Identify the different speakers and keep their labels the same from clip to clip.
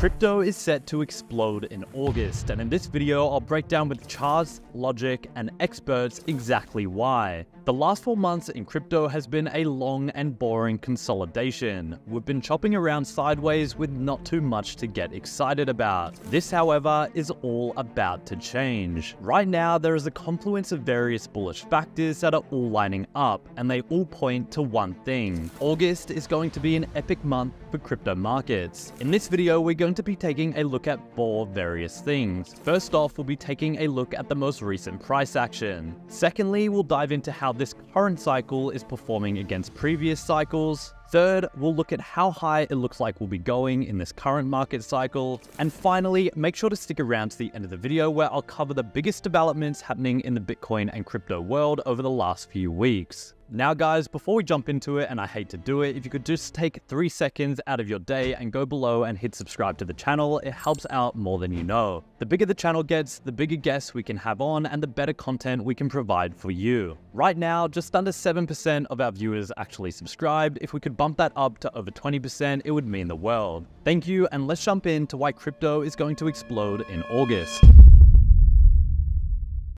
Speaker 1: Crypto is set to explode in August, and in this video I'll break down with charts, logic, and experts exactly why. The last 4 months in crypto has been a long and boring consolidation. We've been chopping around sideways with not too much to get excited about. This, however, is all about to change. Right now there is a confluence of various bullish factors that are all lining up, and they all point to one thing. August is going to be an epic month for crypto markets. In this video we're going to be taking a look at 4 various things. First off, we'll be taking a look at the most recent price action. Secondly, we'll dive into how this current cycle is performing against previous cycles. Third, we'll look at how high it looks like we'll be going in this current market cycle. And finally, make sure to stick around to the end of the video where I'll cover the biggest developments happening in the Bitcoin and crypto world over the last few weeks. Now guys, before we jump into it, and I hate to do it, if you could just take 3 seconds out of your day and go below and hit subscribe to the channel, it helps out more than you know. The bigger the channel gets, the bigger guests we can have on and the better content we can provide for you. Right now, just under 7% of our viewers actually subscribed. If we could bump that up to over 20%, it would mean the world. Thank you, and let's jump into why crypto is going to explode in August.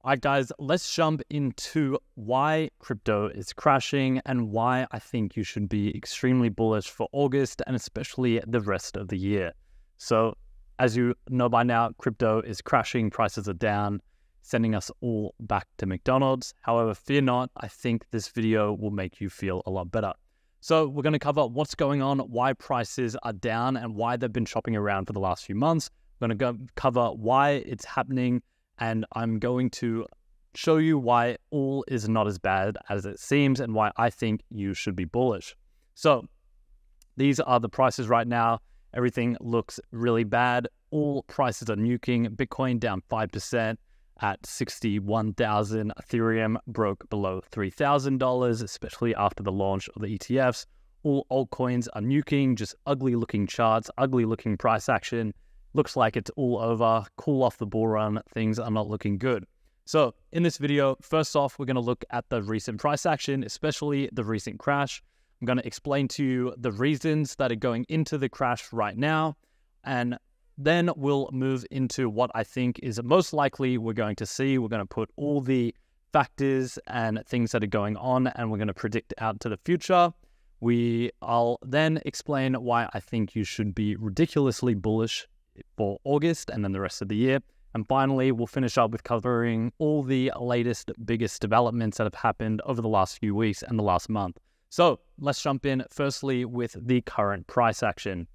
Speaker 1: Alright guys, let's jump into why crypto is crashing and why I think you should be extremely bullish for August and especially the rest of the year. So, as you know by now, crypto is crashing, prices are down, sending us all back to McDonald's. However, fear not, I think this video will make you feel a lot better. So we're going to cover what's going on, why prices are down and why they've been shopping around for the last few months. We're going to cover why it's happening, and I'm going to show you why all is not as bad as it seems and why I think you should be bullish. So these are the prices right now. Everything looks really bad. All prices are nuking. Bitcoin down 5% at 61,000. Ethereum broke below $3,000, especially after the launch of the ETFs. All altcoins are nuking, just ugly looking charts, ugly looking price action. Looks like it's all over, cool off the bull run, things are not looking good. So in this video, first off, we're going to look at the recent price action, especially the recent crash. I'm going to explain to you the reasons that are going into the crash right now, and then we'll move into what I think is most likely we're going to see. We're going to put all the factors and things that are going on, and we're going to predict out to the future. I'll then explain why I think you should be ridiculously bullish for August and then the rest of the year. And finally, we'll finish up with covering all the latest, biggest developments that have happened over the last few weeks and the last month. So let's jump in firstly with the current price action.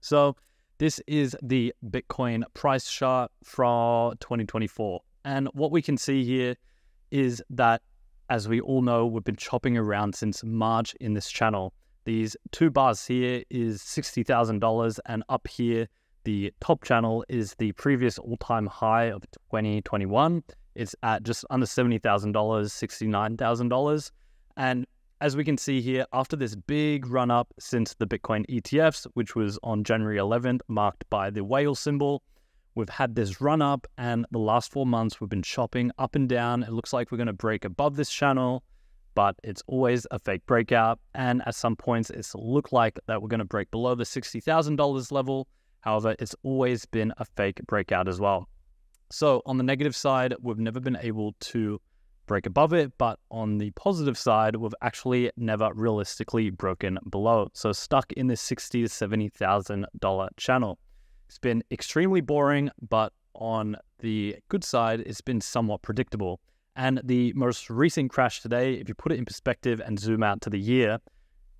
Speaker 1: So this is the Bitcoin price chart for 2024. And what we can see here is that, as we all know, we've been chopping around since March in this channel. These 2 bars here is $60,000, and up here, the top channel is the previous all-time high of 2021. It's at just under $70,000, $69,000. And as we can see here, after this big run-up since the Bitcoin ETFs, which was on January 11th, marked by the whale symbol, we've had this run-up, and the last 4 months we've been chopping up and down. It looks like we're going to break above this channel, but it's always a fake breakout. And at some points, it's looked like that we're going to break below the $60,000 level. However, it's always been a fake breakout as well. So on the negative side, we've never been able to break above it, but on the positive side, we've actually never realistically broken below. So stuck in this $60,000 to $70,000 channel. It's been extremely boring, but on the good side, it's been somewhat predictable. And the most recent crash today, if you put it in perspective and zoom out to the year,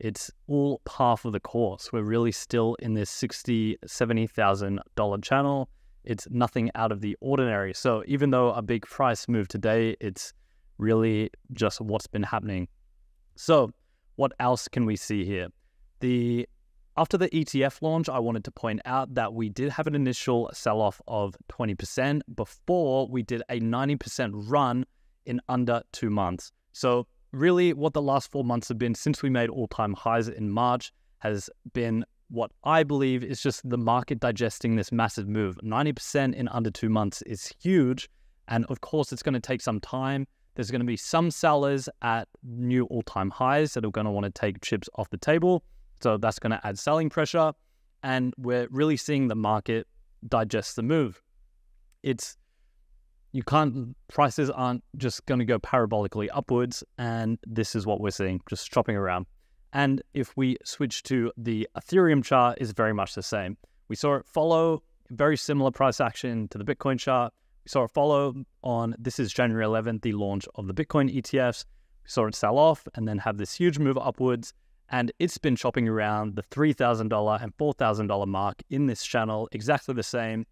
Speaker 1: it's all par for the course. We're really still in this $60,000, $70,000 channel. It's nothing out of the ordinary. So even though a big price move today, it's really just what's been happening. So what else can we see here? After the ETF launch, I wanted to point out that we did have an initial sell-off of 20% before we did a 90% run in under 2 months. So really, what the last 4 months have been since we made all-time highs in March has been what I believe is just the market digesting this massive move. 90% in under 2 months is huge, and of course, it's going to take some time. There's going to be some sellers at new all-time highs that are going to want to take chips off the table, so that's going to add selling pressure. and we're really seeing the market digest the move. Prices aren't just going to go parabolically upwards, and this is what we're seeing, just chopping around. And if we switch to the Ethereum chart, is very much the same. We saw it follow very similar price action to the Bitcoin chart. We saw it follow on, this is January 11th, the launch of the Bitcoin ETFs. We saw it sell off and then have this huge move upwards. And it's been chopping around the $3,000 and $4,000 mark in this channel, exactly the same.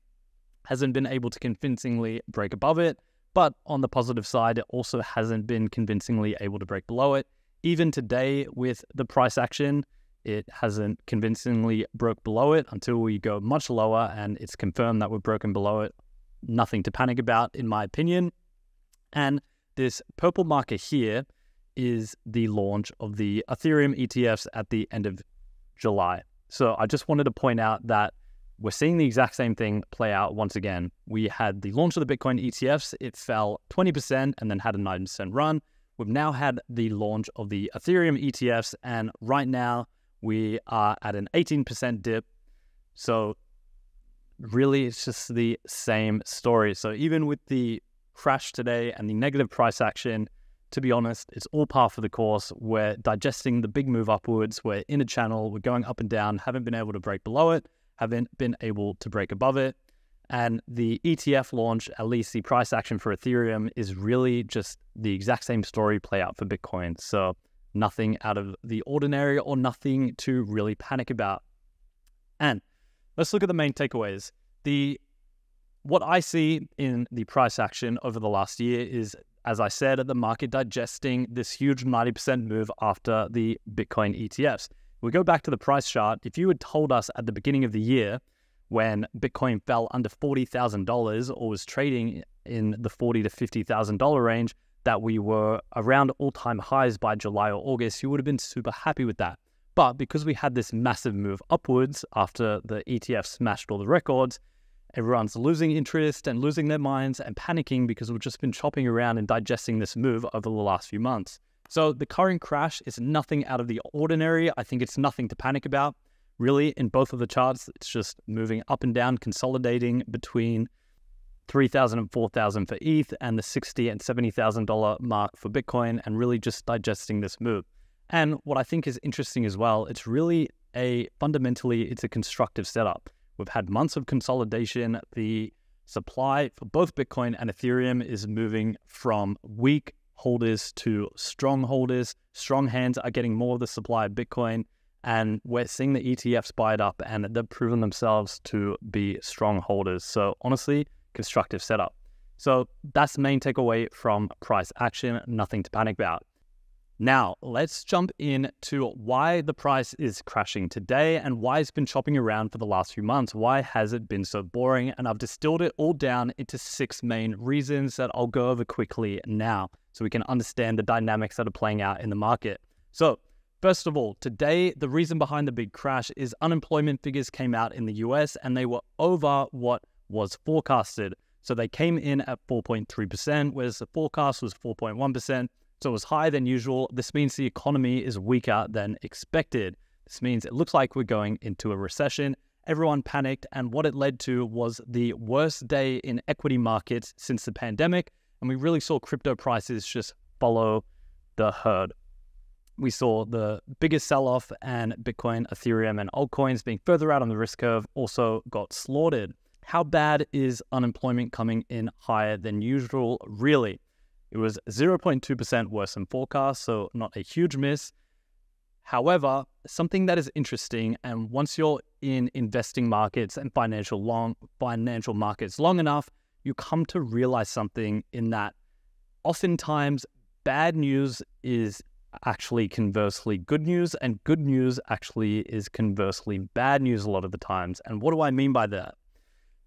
Speaker 1: Hasn't been able to convincingly break above it, but on the positive side, it also hasn't been convincingly able to break below it. Even today with the price action, it hasn't convincingly broke below it until we go much lower and it's confirmed that we've broken below it. Nothing to panic about, in my opinion. And this purple marker here is the launch of the Ethereum ETFs at the end of July. So I just wanted to point out that we're seeing the exact same thing play out once again. We had the launch of the Bitcoin ETFs. It fell 20% and then had a 9% run. We've now had the launch of the Ethereum ETFs, and right now we are at an 18% dip. So really, it's just the same story. So even with the crash today and the negative price action, to be honest, it's all par for the course. We're digesting the big move upwards. We're in a channel. We're going up and down. Haven't been able to break below it. Haven't been able to break above it. And the ETF launch, at least the price action for Ethereum, is really just the exact same story play out for Bitcoin. So nothing out of the ordinary or nothing to really panic about. And let's look at the main takeaways. What I see in the price action over the last year is, as I said, the market digesting this huge 90% move after the Bitcoin ETFs. We go back to the price chart. If you had told us at the beginning of the year when Bitcoin fell under $40,000 or was trading in the $40,000 to $50,000 range that we were around all-time highs by July or August, you would have been super happy with that. But because we had this massive move upwards after the ETF smashed all the records, everyone's losing interest and losing their minds and panicking because we've just been chopping around and digesting this move over the last few months. So the current crash is nothing out of the ordinary. I think it's nothing to panic about. Really, in both of the charts, it's just moving up and down, consolidating between $3,000 and $4,000 for ETH and the $60,000 and $70,000 mark for Bitcoin, and really just digesting this move. And what I think is interesting as well, it's really fundamentally, it's a constructive setup. We've had months of consolidation. The supply for both Bitcoin and Ethereum is moving from weak holders to strong holders. Strong hands are getting more of the supply of Bitcoin, and we're seeing the ETFs buy it up, and they've proven themselves to be strong holders. So honestly, constructive setup. So that's the main takeaway from price action, nothing to panic about. Now, let's jump into why the price is crashing today and why it's been chopping around for the last few months. Why has it been so boring? And I've distilled it all down into 6 main reasons that I'll go over quickly now so we can understand the dynamics that are playing out in the market. So, first of all, today, the reason behind the big crash is unemployment figures came out in the US and they were over what was forecasted. So they came in at 4.3%, whereas the forecast was 4.1%. So it was higher than usual. This means the economy is weaker than expected. This means it looks like we're going into a recession. Everyone panicked, and what it led to was the worst day in equity markets since the pandemic, and we really saw crypto prices just follow the herd. We saw the biggest sell-off, and Bitcoin, Ethereum, and altcoins being further out on the risk curve also got slaughtered. How bad is unemployment coming in higher than usual, really? It was 0.2% worse than forecast, so not a huge miss. However, something that is interesting, and once you're in investing markets and financial markets long enough, you come to realize something in that oftentimes bad news is actually conversely good news, and good news actually is conversely bad news a lot of the times. And what do I mean by that?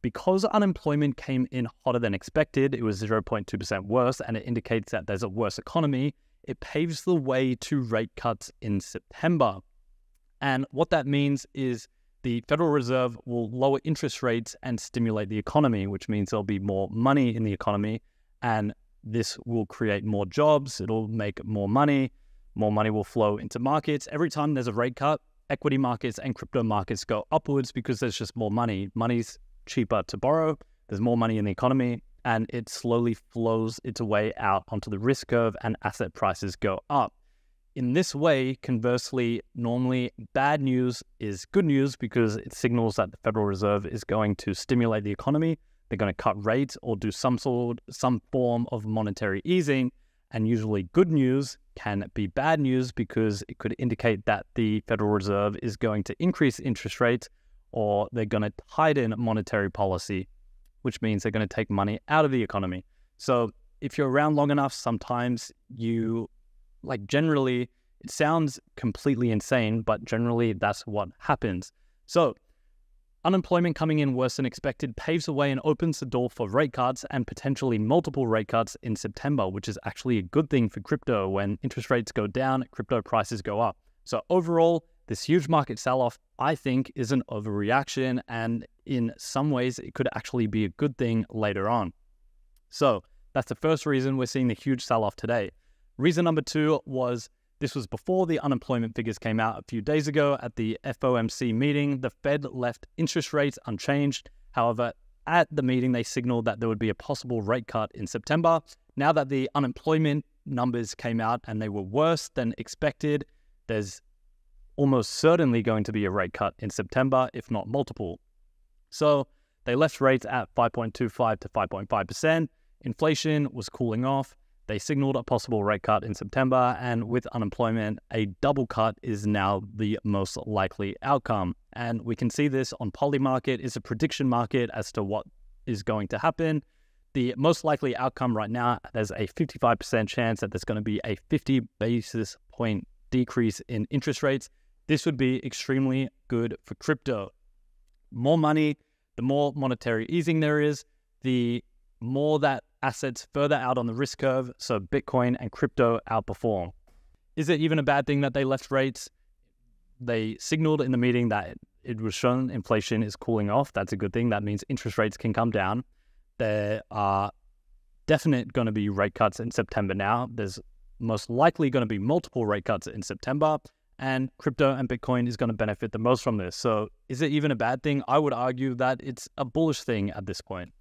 Speaker 1: Because unemployment came in hotter than expected, it was 0.2% worse, and it indicates that there's a worse economy. It paves the way to rate cuts in September. And what that means is the Federal Reserve will lower interest rates and stimulate the economy, which means there'll be more money in the economy, and this will create more jobs. It'll make more money will flow into markets. Every time there's a rate cut, equity markets and crypto markets go upwards because there's just more money. Money's cheaper to borrow, there's more money in the economy, and it slowly flows its way out onto the risk curve and asset prices go up. In this way, conversely, normally bad news is good news because it signals that the Federal Reserve is going to stimulate the economy. They're going to cut rates or do some form of monetary easing. And usually good news can be bad news because it could indicate that the Federal Reserve is going to increase interest rates or they're going to tighten monetary policy, which means they're going to take money out of the economy. So if you're around long enough, sometimes generally, it sounds completely insane, but generally that's what happens. So unemployment coming in worse than expected paves the way and opens the door for rate cuts and potentially multiple rate cuts in September, which is actually a good thing for crypto. When interest rates go down, crypto prices go up. So overall, this huge market sell-off, I think, is an overreaction, and in some ways, it could actually be a good thing later on. So that's the first reason we're seeing the huge sell-off today. Reason number two was this was before the unemployment figures came out a few days ago at the FOMC meeting. The Fed left interest rates unchanged. However, at the meeting, they signaled that there would be a possible rate cut in September. Now that the unemployment numbers came out and they were worse than expected, there's almost certainly going to be a rate cut in September, if not multiple. So they left rates at 5.25 to 5.5%. Inflation was cooling off. They signaled a possible rate cut in September, and with unemployment, a double cut is now the most likely outcome. And we can see this on Polymarket. It's a prediction market as to what is going to happen. The most likely outcome right now, there's a 55% chance that there's going to be a 50 basis point decrease in interest rates. This would be extremely good for crypto. More money, the more monetary easing there is, the more that assets further out on the risk curve, so Bitcoin and crypto outperform. Is it even a bad thing that they left rates? They signaled in the meeting that it was shown inflation is cooling off. That's a good thing. That means interest rates can come down. There are definite going to be rate cuts in September now. There's most likely going to be multiple rate cuts in September, and crypto and Bitcoin is going to benefit the most from this. So is it even a bad thing? I would argue that it's a bullish thing at this point.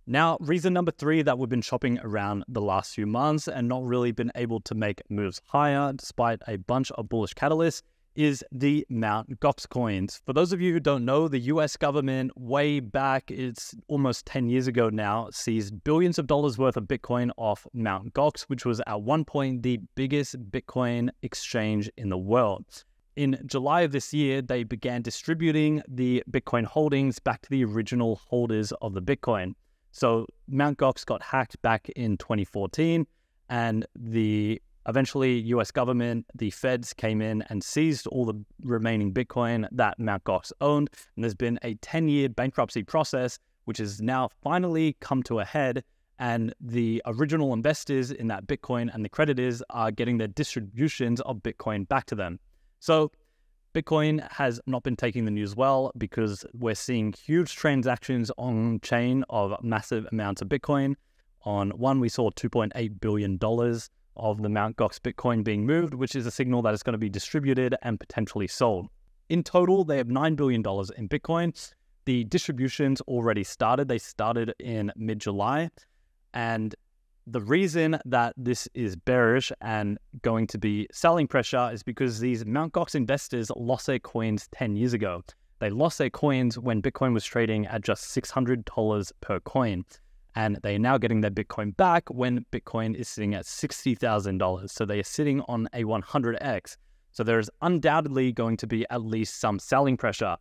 Speaker 1: Now, reason number three that we've been shopping around the last few months and not really been able to make moves higher despite a bunch of bullish catalysts is the Mt. Gox coins. For those of you who don't know, the US government way back, it's almost 10 years ago now, seized billions of dollars worth of Bitcoin off Mt. Gox, which was at one point the biggest Bitcoin exchange in the world. In July of this year, they began distributing the Bitcoin holdings back to the original holders of the Bitcoin. So Mt. Gox got hacked back in 2014, and eventually US government, the feds came in and seized all the remaining Bitcoin that Mt. Gox owned. And there's been a 10-year bankruptcy process, which has now finally come to a head. And the original investors in that Bitcoin and the creditors are getting their distributions of Bitcoin back to them. So Bitcoin has not been taking the news well because we're seeing huge transactions on chain of massive amounts of Bitcoin. On one, we saw $2.8 billion of the Mt. Gox Bitcoin being moved, which is a signal that it's going to be distributed and potentially sold. In total, they have $9 billion in Bitcoin. The distributions already started. They started in mid-July. And the reason that this is bearish and going to be selling pressure is because these Mt. Gox investors lost their coins 10 years ago. They lost their coins when Bitcoin was trading at just $600 per coin. And they are now getting their Bitcoin back when Bitcoin is sitting at $60,000. So they are sitting on a 100x. So there's undoubtedly going to be at least some selling pressure.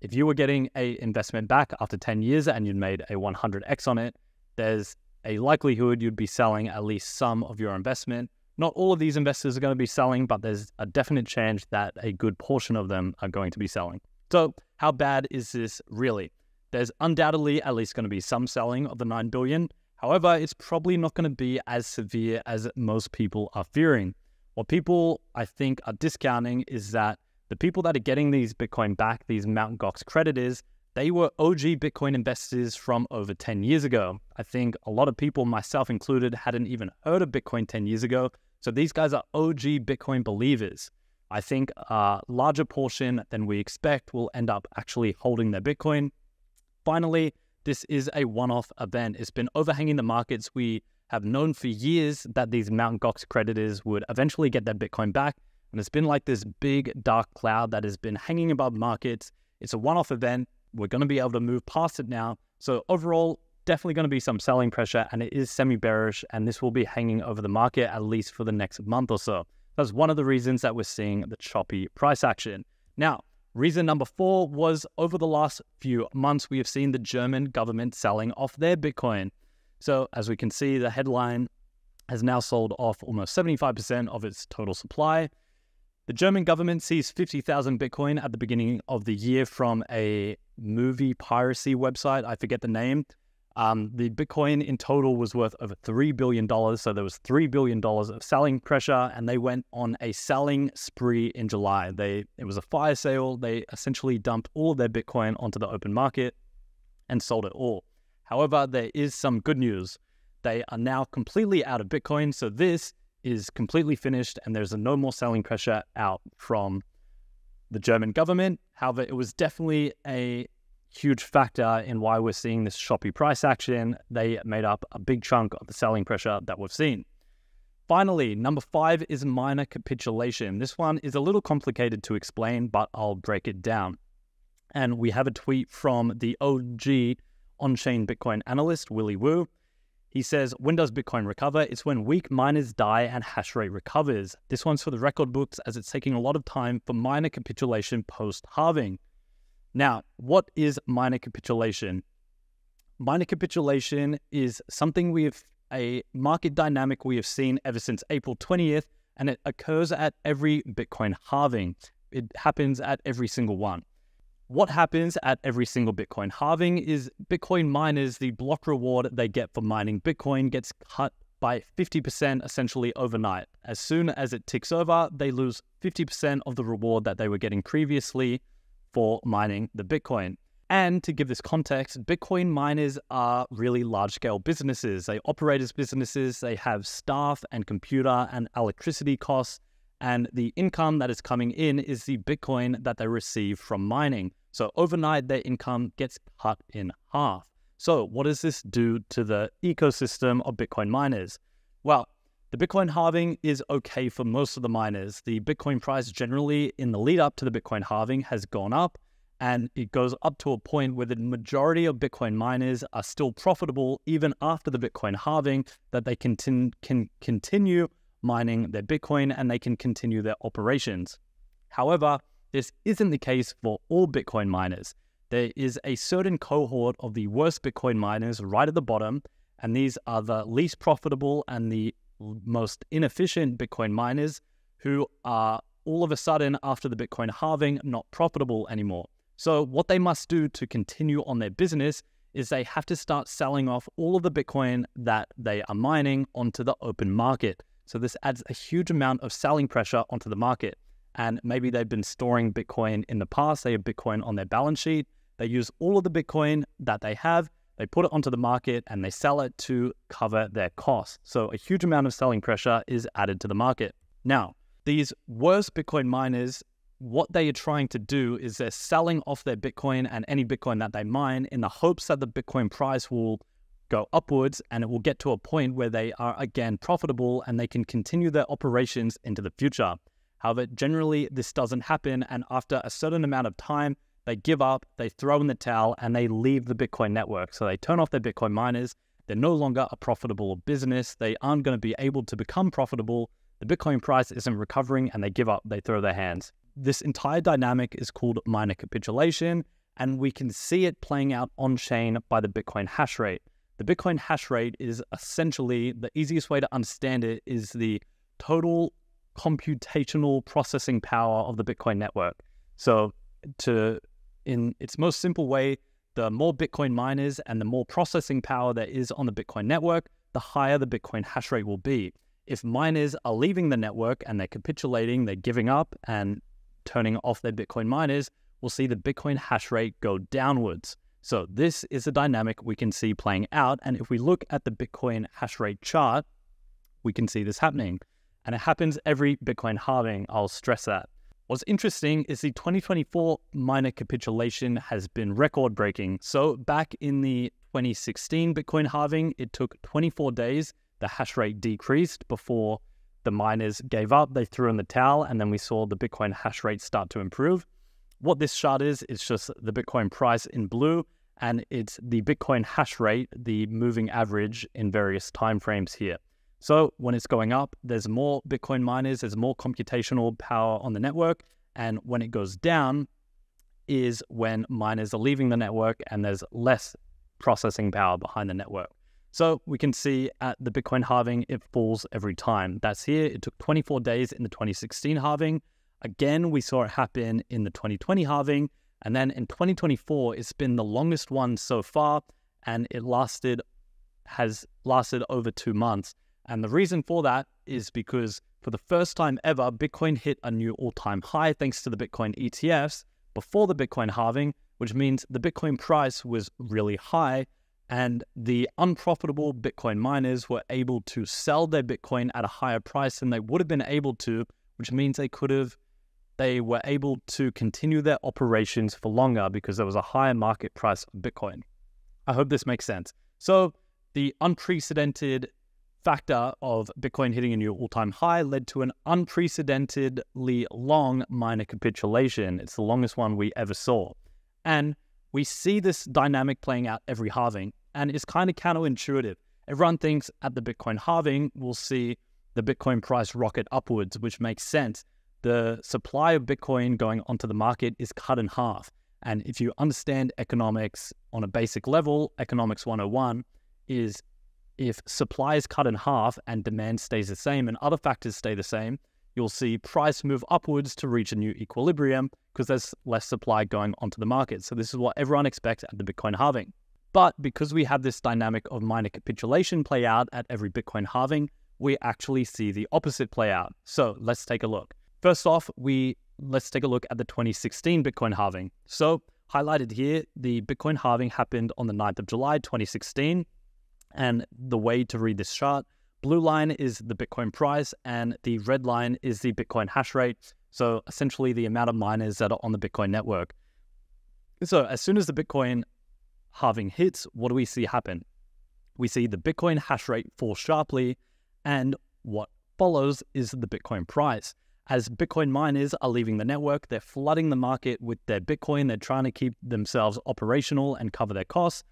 Speaker 1: If you were getting an investment back after 10 years and you'd made a 100x on it, there's a likelihood you'd be selling at least some of your investment. Not all of these investors are going to be selling, but there's a definite chance that a good portion of them are going to be selling. So how bad is this really? There's undoubtedly at least going to be some selling of the 9 billion. However, it's probably not going to be as severe as most people are fearing. What people, I think, are discounting is that the people that are getting these Bitcoin back, these Mt. Gox creditors, they were OG Bitcoin investors from over 10 years ago. I think a lot of people, myself included, hadn't even heard of Bitcoin 10 years ago. So these guys are OG Bitcoin believers. I think a larger portion than we expect will end up actually holding their Bitcoin. Finally, this is a one-off event. It's been overhanging the markets. We have known for years that these Mt. Gox creditors would eventually get their Bitcoin back. And it's been like this big dark cloud that has been hanging above markets. It's a one-off event. We're going to be able to move past it now. So overall, definitely going to be some selling pressure, and it is semi-bearish, and this will be hanging over the market at least for the next month or so. That's one of the reasons that we're seeing the choppy price action. Now, reason number 4 was over the last few months, we have seen the German government selling off their Bitcoin. So as we can see, the headline has now sold off almost 75% of its total supply. The German government seized 50,000 Bitcoin at the beginning of the year from a movie piracy website. I forget the name. The Bitcoin in total was worth over $3 billion. So there was $3 billion of selling pressure, and they went on a selling spree in July. It was a fire sale. They essentially dumped all of their Bitcoin onto the open market and sold it all. However, there is some good news. They are now completely out of Bitcoin. So this is completely finished, and there's no more selling pressure out from the German government. However, it was definitely a huge factor in why we're seeing this choppy price action. They made up a big chunk of the selling pressure that we've seen. Finally, number 5 is minor capitulation. This one is a little complicated to explain, but I'll break it down. And we have a tweet from the OG on-chain Bitcoin analyst, Willy Woo. He says, when does Bitcoin recover? It's when weak miners die and hash rate recovers. This one's for the record books, as it's taking a lot of time for minor capitulation post-halving. Now, what is minor capitulation? Minor capitulation is something a market dynamic we have seen ever since April 20th, and it occurs at every Bitcoin halving. It happens at every single one. What happens at every single Bitcoin halving is Bitcoin miners, the block reward they get for mining Bitcoin gets cut by 50% essentially overnight. As soon as it ticks over, they lose 50% of the reward that they were getting previously for mining the Bitcoin. And to give this context, Bitcoin miners are really large-scale businesses. They operate as businesses, they have staff and computer and electricity costs, and the income that is coming in is the Bitcoin that they receive from mining. So overnight, their income gets cut in half. So what does this do to the ecosystem of Bitcoin miners? Well, the Bitcoin halving is okay for most of the miners. The Bitcoin price generally in the lead up to the Bitcoin halving has gone up, and it goes up to a point where the majority of Bitcoin miners are still profitable even after the Bitcoin halving, that they can continue mining their Bitcoin and they can continue their operations. However, this isn't the case for all Bitcoin miners. There is a certain cohort of the worst Bitcoin miners right at the bottom, and these are the least profitable and the most inefficient Bitcoin miners who are all of a sudden after the Bitcoin halving not profitable anymore. So what they must do to continue on their business is they have to start selling off all of the Bitcoin that they are mining onto the open market. So this adds a huge amount of selling pressure onto the market. And maybe they've been storing Bitcoin in the past. They have Bitcoin on their balance sheet. They use all of the Bitcoin that they have, they put it onto the market, and they sell it to cover their costs. So a huge amount of selling pressure is added to the market. Now, these worst Bitcoin miners, what they are trying to do is they're selling off their Bitcoin and any Bitcoin that they mine in the hopes that the Bitcoin price will go upwards and it will get to a point where they are again profitable and they can continue their operations into the future. However, generally this doesn't happen, and after a certain amount of time, they give up, they throw in the towel, and they leave the Bitcoin network. So they turn off their Bitcoin miners. They're no longer a profitable business. They aren't going to be able to become profitable. The Bitcoin price isn't recovering, and they give up, they throw their hands. This entire dynamic is called minor capitulation, and we can see it playing out on-chain by the Bitcoin hash rate. The Bitcoin hash rate is essentially, the easiest way to understand it is the total computational processing power of the Bitcoin network. So in its most simple way, the more Bitcoin miners and the more processing power there is on the Bitcoin network, the higher the Bitcoin hash rate will be. If miners are leaving the network and they're capitulating, they're giving up and turning off their Bitcoin miners, we'll see the Bitcoin hash rate go downwards. So this is a dynamic we can see playing out. And if we look at the Bitcoin hash rate chart, we can see this happening. And it happens every Bitcoin halving, I'll stress that. What's interesting is the 2024 miner capitulation has been record-breaking. So back in the 2016 Bitcoin halving, it took 24 days. The hash rate decreased before the miners gave up. They threw in the towel, and then we saw the Bitcoin hash rate start to improve. What this chart is, it's just the Bitcoin price in blue, and it's the Bitcoin hash rate, the moving average in various timeframes here. So when it's going up, there's more Bitcoin miners, there's more computational power on the network. And when it goes down is when miners are leaving the network and there's less processing power behind the network. So we can see at the Bitcoin halving, it falls every time. That's here. It took 24 days in the 2016 halving. Again, we saw it happen in the 2020 halving. And then in 2024, it's been the longest one so far. And it has lasted over 2 months. And the reason for that is because for the first time ever, Bitcoin hit a new all-time high thanks to the Bitcoin ETFs before the Bitcoin halving, which means the Bitcoin price was really high and the unprofitable Bitcoin miners were able to sell their Bitcoin at a higher price than they would have been able to, which means they were able to continue their operations for longer because there was a higher market price of Bitcoin. I hope this makes sense. So the unprecedented factor of Bitcoin hitting a new all-time high led to an unprecedentedly long miner capitulation. It's the longest one we ever saw. And we see this dynamic playing out every halving, and it's kind of counterintuitive. Everyone thinks at the Bitcoin halving, we'll see the Bitcoin price rocket upwards, which makes sense. The supply of Bitcoin going onto the market is cut in half. And if you understand economics on a basic level, economics 101 is if supply is cut in half and demand stays the same and other factors stay the same, you'll see price move upwards to reach a new equilibrium because there's less supply going onto the market. So this is what everyone expects at the Bitcoin halving. But because we have this dynamic of miner capitulation play out at every Bitcoin halving, we actually see the opposite play out. So let's take a look. First off, let's take a look at the 2016 Bitcoin halving. So highlighted here, the Bitcoin halving happened on the 9th of July, 2016. And the way to read this chart, blue line is the Bitcoin price and the red line is the Bitcoin hash rate. So essentially the amount of miners that are on the Bitcoin network. So as soon as the Bitcoin halving hits, what do we see happen? We see the Bitcoin hash rate fall sharply, and what follows is the Bitcoin price. As Bitcoin miners are leaving the network, they're flooding the market with their Bitcoin. They're trying to keep themselves operational and cover their costs.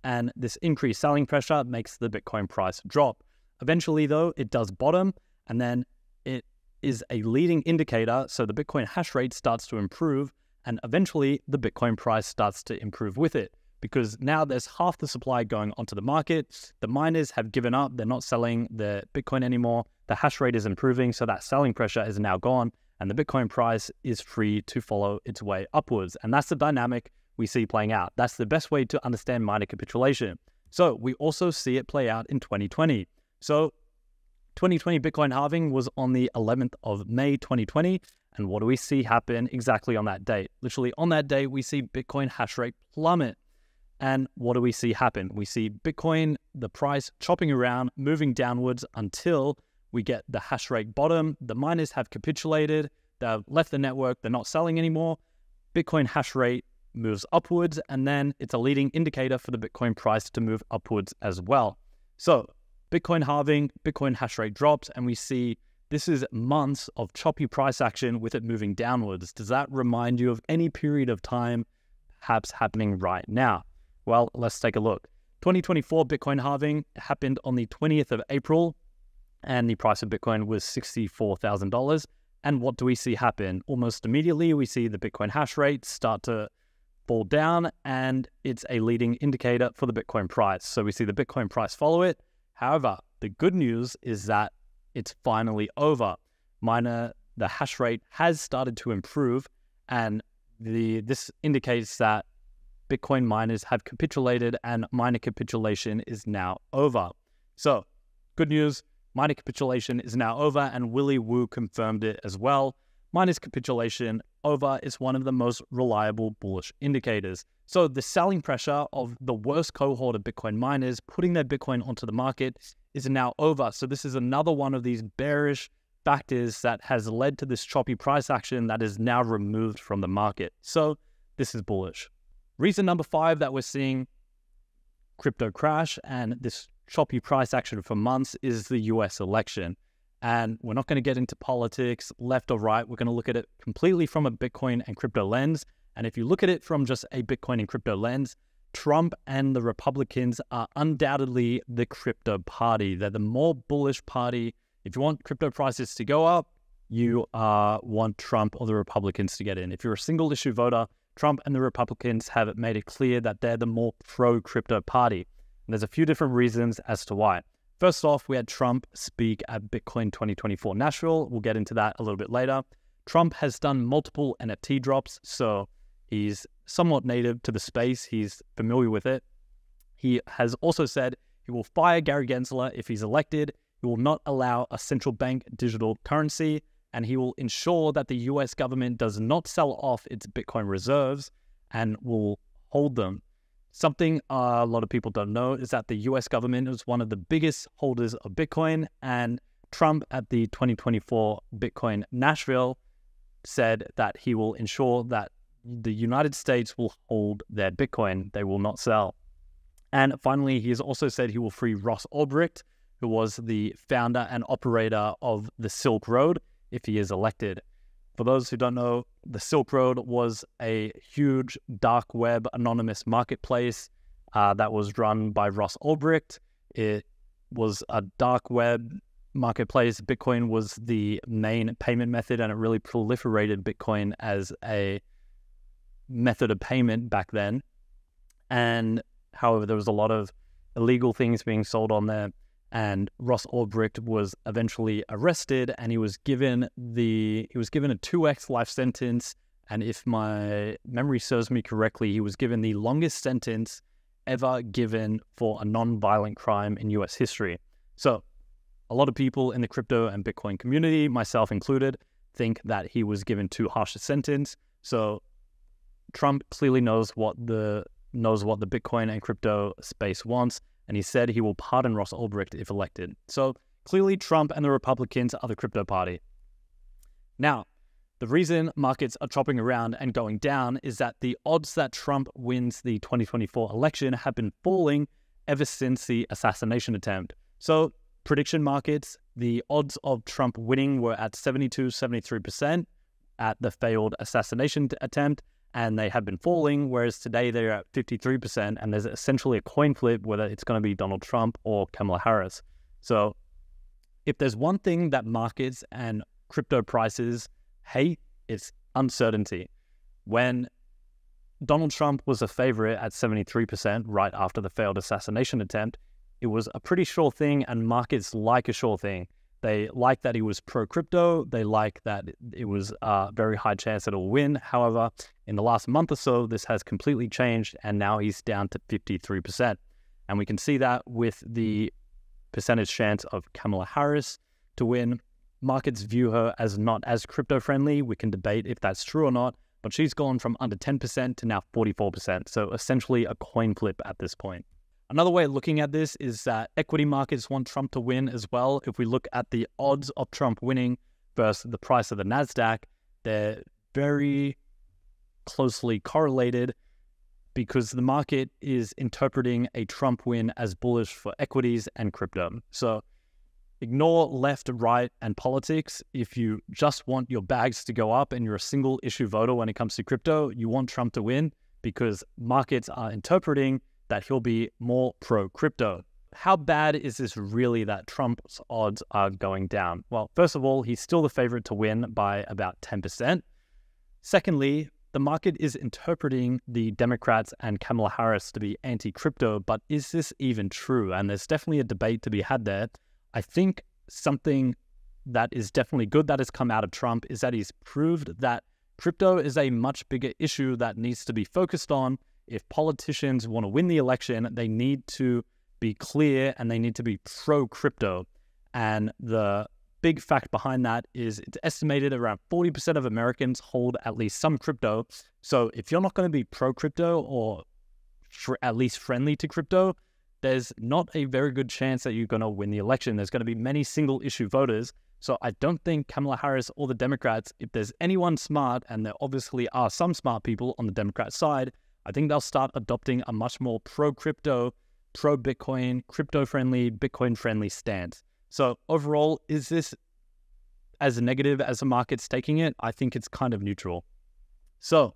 Speaker 1: And this increased selling pressure makes the Bitcoin price drop. Eventually, though, it does bottom, and then it is a leading indicator. So the Bitcoin hash rate starts to improve, and eventually the Bitcoin price starts to improve with it. Because now there's half the supply going onto the market. The miners have given up. They're not selling their Bitcoin anymore. The hash rate is improving, so that selling pressure is now gone, and the Bitcoin price is free to follow its way upwards. And that's the dynamic we see playing out. That's the best way to understand miner capitulation. So we also see it play out in 2020. So 2020 Bitcoin halving was on the 11th of May 2020. And what do we see happen exactly on that date? Literally on that day, we see Bitcoin hash rate plummet. And what do we see happen? We see Bitcoin, the price chopping around, moving downwards until we get the hash rate bottom. The miners have capitulated. They've left the network. They're not selling anymore. Bitcoin hash rate moves upwards, and then it's a leading indicator for the Bitcoin price to move upwards as well. So Bitcoin halving, Bitcoin hash rate drops, and we see this is months of choppy price action with it moving downwards. Does that remind you of any period of time perhaps happening right now? Well, let's take a look. 2024 Bitcoin halving happened on the 20th of April, and the price of Bitcoin was $64,000. And what do we see happen? Almost immediately, we see the Bitcoin hash rate start to fall down, and it's a leading indicator for the Bitcoin price. So we see the Bitcoin price follow it. However, the good news is that it's finally over. The hash rate has started to improve, and this indicates that Bitcoin miners have capitulated and miner capitulation is now over. So good news, miner capitulation is now over, and Willy Woo confirmed it as well. Miners capitulation over is one of the most reliable bullish indicators. So the selling pressure of the worst cohort of Bitcoin miners putting their Bitcoin onto the market is now over. So this is another one of these bearish factors that has led to this choppy price action that is now removed from the market. So this is bullish. Reason number 5 that we're seeing crypto crash and this choppy price action for months is the US election. And we're not going to get into politics, left or right. We're going to look at it completely from a Bitcoin and crypto lens. And if you look at it from just a Bitcoin and crypto lens, Trump and the Republicans are undoubtedly the crypto party. They're the more bullish party. If you want crypto prices to go up, you want Trump or the Republicans to get in. If you're a single issue voter, Trump and the Republicans have made it clear that they're the more pro-crypto party. And there's a few different reasons as to why. First off, we had Trump speak at Bitcoin 2024 Nashville. We'll get into that a little bit later. Trump has done multiple NFT drops, so he's somewhat native to the space. He's familiar with it. He has also said he will fire Gary Gensler if he's elected. He will not allow a central bank digital currency, and he will ensure that the US government does not sell off its Bitcoin reserves and will hold them. Something a lot of people don't know is that the US government is one of the biggest holders of Bitcoin, and Trump at the 2024 Bitcoin Nashville said that he will ensure that the United States will hold their Bitcoin. They will not sell. And finally, he has also said he will free Ross Ulbricht, who was the founder and operator of the Silk Road, if he is elected. For those who don't know, the Silk Road was a huge dark web anonymous marketplace that was run by Ross Ulbricht. It was a dark web marketplace. Bitcoin was the main payment method, and it really proliferated Bitcoin as a method of payment back then. And however, there was a lot of illegal things being sold on there. And Ross Ulbricht was eventually arrested, and he was given a 2x life sentence. And if my memory serves me correctly, he was given the longest sentence ever given for a non-violent crime in US history. So a lot of people in the crypto and Bitcoin community, myself included, think that he was given too harsh a sentence. So Trump clearly knows what the Bitcoin and crypto space wants, and he said he will pardon Ross Ulbricht if elected. So clearly Trump and the Republicans are the crypto party. Now, the reason markets are chopping around and going down is that the odds that Trump wins the 2024 election have been falling ever since the assassination attempt. So prediction markets, the odds of Trump winning were at 72-73% at the failed assassination attempt, and they have been falling, whereas today they're at 53%, and there's essentially a coin flip whether it's going to be Donald Trump or Kamala Harris. So if there's one thing that markets and crypto prices hate, it's uncertainty. When Donald Trump was a favorite at 73% right after the failed assassination attempt, it was a pretty sure thing, and markets like a sure thing. They like that he was pro-crypto. They like that it was a very high chance that it will win. However, in the last month or so, this has completely changed, and now he's down to 53%. And we can see that with the percentage chance of Kamala Harris to win. Markets view her as not as crypto-friendly. We can debate if that's true or not, but she's gone from under 10% to now 44%. So essentially a coin flip at this point. Another way of looking at this is that equity markets want Trump to win as well. If we look at the odds of Trump winning versus the price of the NASDAQ, they're very closely correlated because the market is interpreting a Trump win as bullish for equities and crypto. So ignore left, right, and politics. If you just want your bags to go up and you're a single issue voter when it comes to crypto, you want Trump to win because markets are interpreting that he'll be more pro-crypto. How bad is this really that Trump's odds are going down? Well, first of all, he's still the favorite to win by about 10%. Secondly, the market is interpreting the Democrats and Kamala Harris to be anti-crypto, but is this even true? And there's definitely a debate to be had there. I think something that is definitely good that has come out of Trump is that he's proved that crypto is a much bigger issue that needs to be focused on. If politicians want to win the election, they need to be clear and they need to be pro-crypto. And the big fact behind that is it's estimated around 40% of Americans hold at least some crypto. So if you're not going to be pro-crypto or at least friendly to crypto, there's not a very good chance that you're going to win the election. There's going to be many single-issue voters So I don't think Kamala Harris or the Democrats, if there's anyone smart, and there obviously are some smart people on the Democrat side, I think they'll start adopting a much more pro-crypto, pro-Bitcoin, crypto-friendly, Bitcoin-friendly stance. So overall, is this as negative as the market's taking it? I think it's kind of neutral. So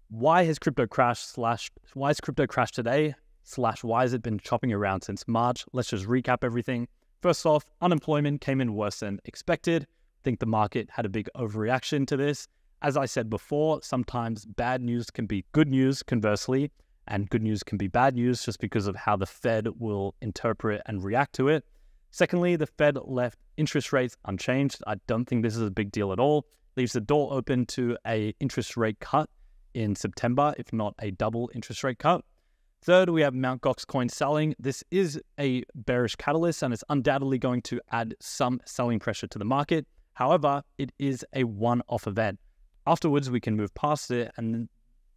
Speaker 1: why has crypto crashed / why has crypto crashed today / why has it been chopping around since March? Let's just recap everything. First off, unemployment came in worse than expected. I think the market had a big overreaction to this. As I said before, sometimes bad news can be good news, conversely, and good news can be bad news just because of how the Fed will interpret and react to it. Secondly, the Fed left interest rates unchanged. I don't think this is a big deal at all. Leaves the door open to an interest rate cut in September, if not a double interest rate cut. Third, we have Mt. Gox coin selling. This is a bearish catalyst and it's undoubtedly going to add some selling pressure to the market. However, it is a one-off event. Afterwards, we can move past it and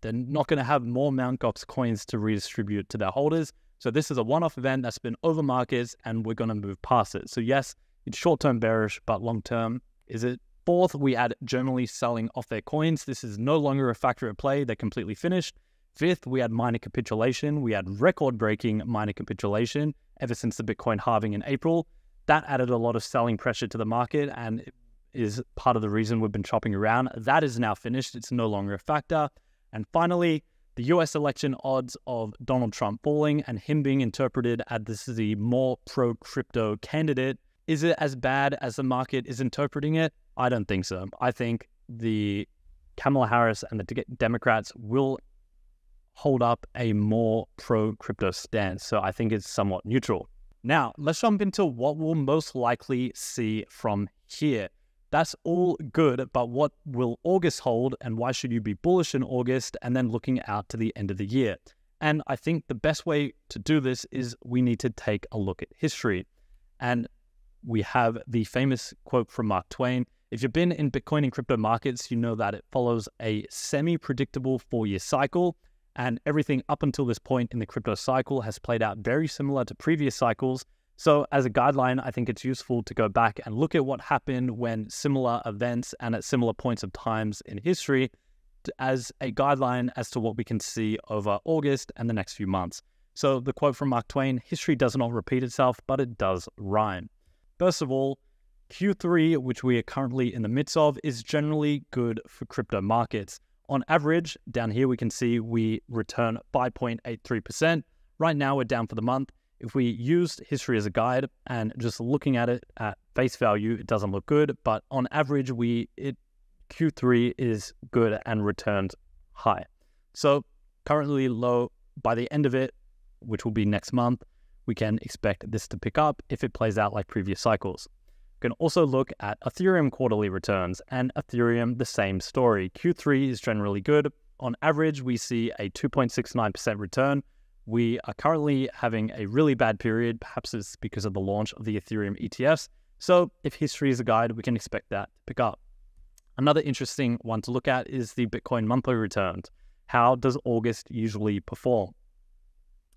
Speaker 1: they're not going to have more Mt. Gox coins to redistribute to their holders. So this is a one-off event that's been over markets and we're going to move past it. So yes, it's short-term bearish, but long-term, is it? Fourth, we add Germany selling off their coins. This is no longer a factor at play. They're completely finished. Fifth, we had minor capitulation. We had record-breaking minor capitulation ever since the Bitcoin halving in April. That added a lot of selling pressure to the market and it is part of the reason we've been chopping around. That is now finished. It's no longer a factor. And finally, the US election odds of Donald Trump falling and him being interpreted as this is the more pro-crypto candidate. Is it as bad as the market is interpreting it? I don't think so. I think the Kamala Harris and the Democrats will hold up a more pro-crypto stance. So I think it's somewhat neutral. Now, let's jump into what we'll most likely see from here. That's all good, but what will August hold and why should you be bullish in August and then looking out to the end of the year? And I think the best way to do this is we need to take a look at history. And we have the famous quote from Mark Twain. If you've been in Bitcoin and crypto markets, you know that it follows a semi-predictable 4-year cycle. And everything up until this point in the crypto cycle has played out very similar to previous cycles. So as a guideline, I think it's useful to go back and look at what happened when similar events and at similar points of times in history as a guideline as to what we can see over August and the next few months. So the quote from Mark Twain, history does not repeat itself, but it does rhyme. First of all, Q3, which we are currently in the midst of, is generally good for crypto markets. On average, down here we can see we return 5.83%. Right now we're down for the month. If we used history as a guide and just looking at it at face value, it doesn't look good. But on average, Q3 is good and returned high. So currently low. By the end of it, which will be next month, we can expect this to pick up if it plays out like previous cycles. We can also look at Ethereum quarterly returns, and Ethereum, the same story. Q3 is generally good. On average, we see a 2.69% return. We are currently having a really bad period. Perhaps it's because of the launch of the Ethereum ETFs. So if history is a guide, we can expect that to pick up. Another interesting one to look at is the Bitcoin monthly returns. How does August usually perform?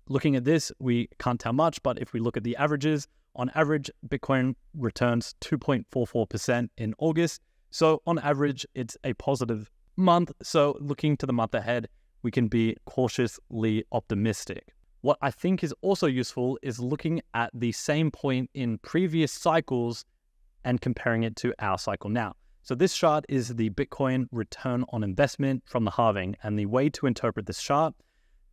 Speaker 1: Looking at this, we can't tell much, but if we look at the averages, on average, Bitcoin returns 2.44% in August. So on average, it's a positive month. So looking to the month ahead, we can be cautiously optimistic. What I think is also useful is looking at the same point in previous cycles and comparing it to our cycle now. So this chart is the Bitcoin return on investment from the halving. And the way to interpret this chart,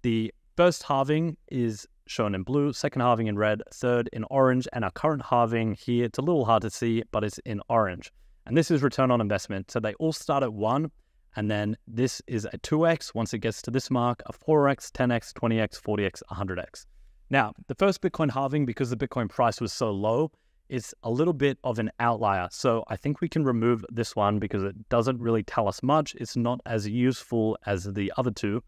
Speaker 1: the first halving is shown in blue, second halving in red, third in orange, and our current halving here, it's a little hard to see, but it's in orange. And this is return on investment. So they all start at 1, and then this is a 2x once it gets to this mark, a 4x, 10x, 20x, 40x, 100x. Now, the first Bitcoin halving, because the Bitcoin price was so low, is a little bit of an outlier. So I think we can remove this one because it doesn't really tell us much. It's not as useful as the other two.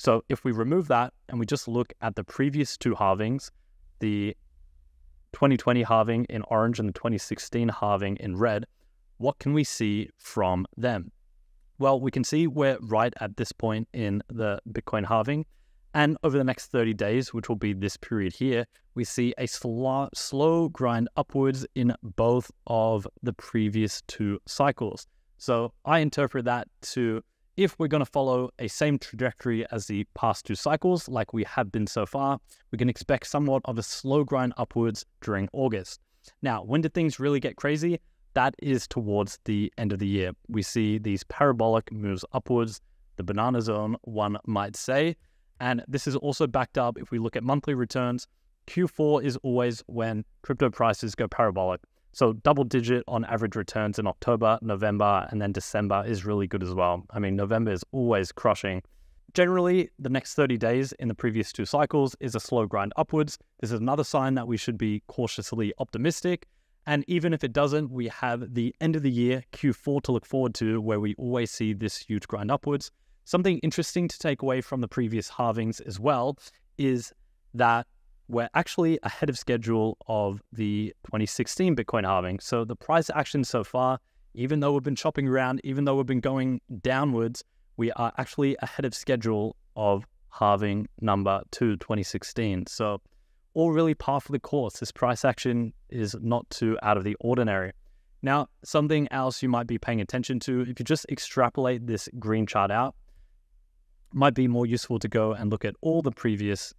Speaker 1: So if we remove that and we just look at the previous two halvings, the 2020 halving in orange and the 2016 halving in red, what can we see from them? Well, we can see we're right at this point in the Bitcoin halving. And over the next 30 days, which will be this period here, we see a slow grind upwards in both of the previous 2 cycles. So I interpret that to, if we're going to follow a same trajectory as the past 2 cycles, like we have been so far, we can expect somewhat of a slow grind upwards during August. Now, when did things really get crazy? That is towards the end of the year. We see these parabolic moves upwards, the banana zone, one might say. And this is also backed up if we look at monthly returns. Q4 is always when crypto prices go parabolic. So double digit on average returns in October, November, and then December is really good as well. I mean, November is always crushing. Generally, the next 30 days in the previous 2 cycles is a slow grind upwards. This is another sign that we should be cautiously optimistic. And even if it doesn't, we have the end of the year, Q4, to look forward to, where we always see this huge grind upwards. Something interesting to take away from the previous halvings as well is that we're actually ahead of schedule of the 2016 Bitcoin halving. So the price action so far, even though we've been chopping around, even though we've been going downwards, we are actually ahead of schedule of halving number 2, 2016. So all really par for the course. This price action is not too out of the ordinary. Now, something else you might be paying attention to, if you just extrapolate this green chart out, might be more useful to go and look at all the previous